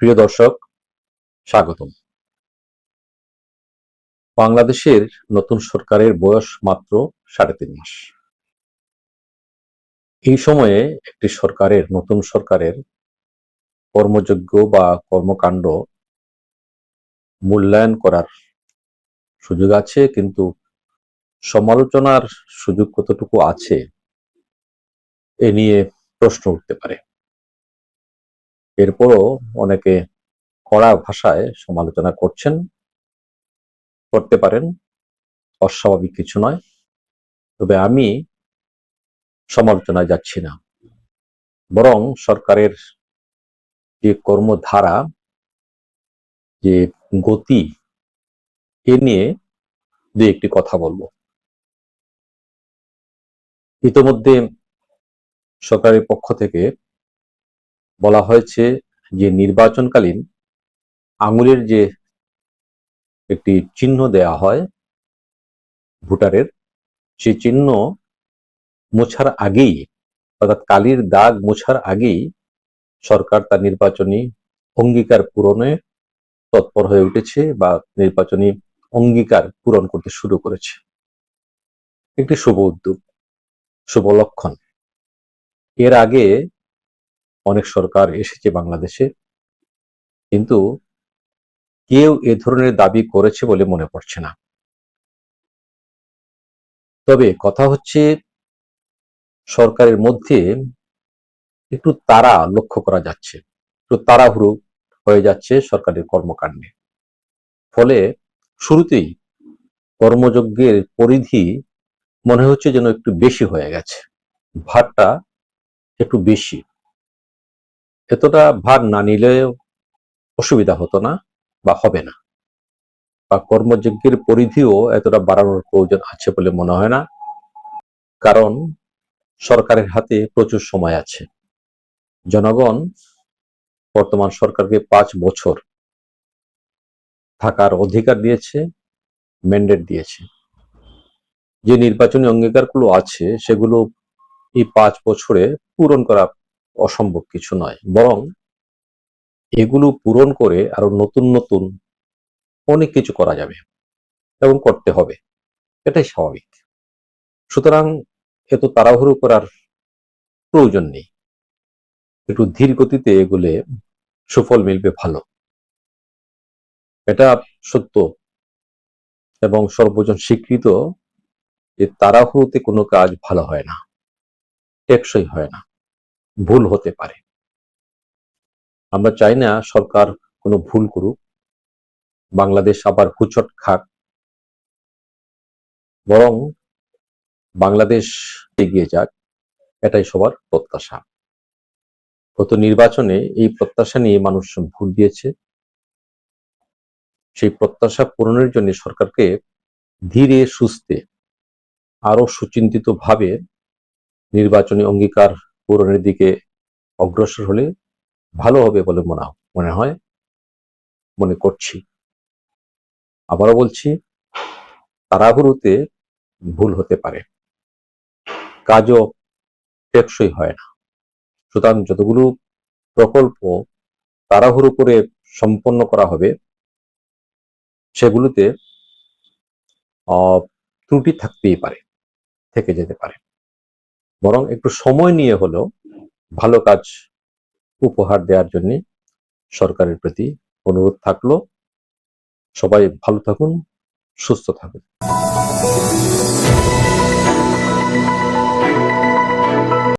প্রিয় দর্শক, স্বাগতম। বাংলাদেশের নতুন সরকারের বয়স মাত্র ৩.৫ মাস। এই সময়ে একটি নতুন সরকারের কর্মযোগ্য বা কর্মকাণ্ড মূল্যায়ন করার সুযোগ আছে, কিন্তু সমালোচনার সুযোগ কতটুকু আছে এ নিয়ে প্রশ্ন উঠতে পারে। এরপরও অনেকে কড়া ভাষায় সমালোচনা করতে পারেন, অস্বাভাবিক কিছু নয়। তবে আমি সমালোচনায় যাচ্ছি না, বরং সরকারের যে কর্মধারা, যে গতি, এ নিয়ে দু একটি কথা বলবো। ইতোমধ্যে সরকারের পক্ষ থেকে বলা হয়েছে যে নির্বাচনকালীন আঙুলের যে একটি চিহ্ন দেয়া হয় ভোটারের, সেই চিহ্ন মোছার আগেই, অর্থাৎ কালির দাগ মোছার আগেই সরকার তার নির্বাচনী অঙ্গীকার পূরণে তৎপর হয়ে উঠেছে বা নির্বাচনী অঙ্গীকার পূরণ করতে শুরু করেছে। একটি শুভ উদ্যোগ, শুভ লক্ষণ। এর আগে অনেক সরকার এসেছে বাংলাদেশে, কিন্তু কেউ এ ধরনের দাবি করেছে বলে মনে পড়ছে না। তবে কথা হচ্ছে, সরকারের মধ্যে একটু তাড়া লক্ষ্য করা যাচ্ছে, একটু তাড়াহুড়ো হয়ে যাচ্ছে সরকারের কর্মকাণ্ডে। ফলে শুরুতেই কর্মযজ্ঞের পরিধি মনে হচ্ছে যেন একটু বেশি হয়ে গেছে, ভারটা একটু বেশি। এতটা ভার না নিলেও অসুবিধা হতো না বা হবে না, বা কর্মযজ্ঞের পরিধিও এতটা বাড়ানোর প্রয়োজন আছে বলে মনে হয় না। কারণ সরকারের হাতে প্রচুর সময় আছে। জনগণ বর্তমান সরকারকে 5 বছর থাকার অধিকার দিয়েছে, ম্যান্ডেট দিয়েছে। যে নির্বাচনী অঙ্গীকারগুলো আছে সেগুলো এই 5 বছরে পূরণ করা অসম্ভব কিছু নয়, বরং এগুলো পূরণ করে আরো নতুন নতুন অনেক কিছু করা যাবে এবং করতে হবে, এটাই স্বাভাবিক। সুতরাং এত তাড়াহুড়ো করার প্রয়োজন নেই, একটু ধীর গতিতে এগুলে সুফল মিলবে ভালো। এটা সত্য এবং সর্বজন স্বীকৃত যে তাড়াহুড়োতে কোনো কাজ ভালো হয় না, টেকসই হয় না, ভুল হতে পারে। আমরা চাই না সরকার কোনো ভুল করুক, বাংলাদেশ আবার হুচট খাক, বরং বাংলাদেশ এগিয়ে যাক, এটাই সবার প্রত্যাশা। গত নির্বাচনে এই প্রত্যাশা নিয়ে মানুষ ভোট দিয়েছে। সেই প্রত্যাশা পূরণের জন্য সরকারকে ধীরে সুস্থে আরো সুচিন্তিত ভাবে নির্বাচনী অঙ্গীকার পূরণের দিকে অগ্রসর হলে ভালো হবে বলে মনে হয়, মনে করছি। আবারও বলছি, তাড়াহুড়োতে ভুল হতে পারে, কাজও টেকসই হয় না। সুতরাং যতগুলো প্রকল্প তাড়াহুড়ো করে সম্পন্ন করা হবে সেগুলোতে ত্রুটি থাকতেই পারে, থেকে যেতে পারে। বরং একটু সময় নিয়ে হলেও ভালো কাজ উপহার দেওয়ার জন্য সরকারের প্রতি অনুরোধ থাকলো। সবাই ভালো থাকুন, সুস্থ থাকুন।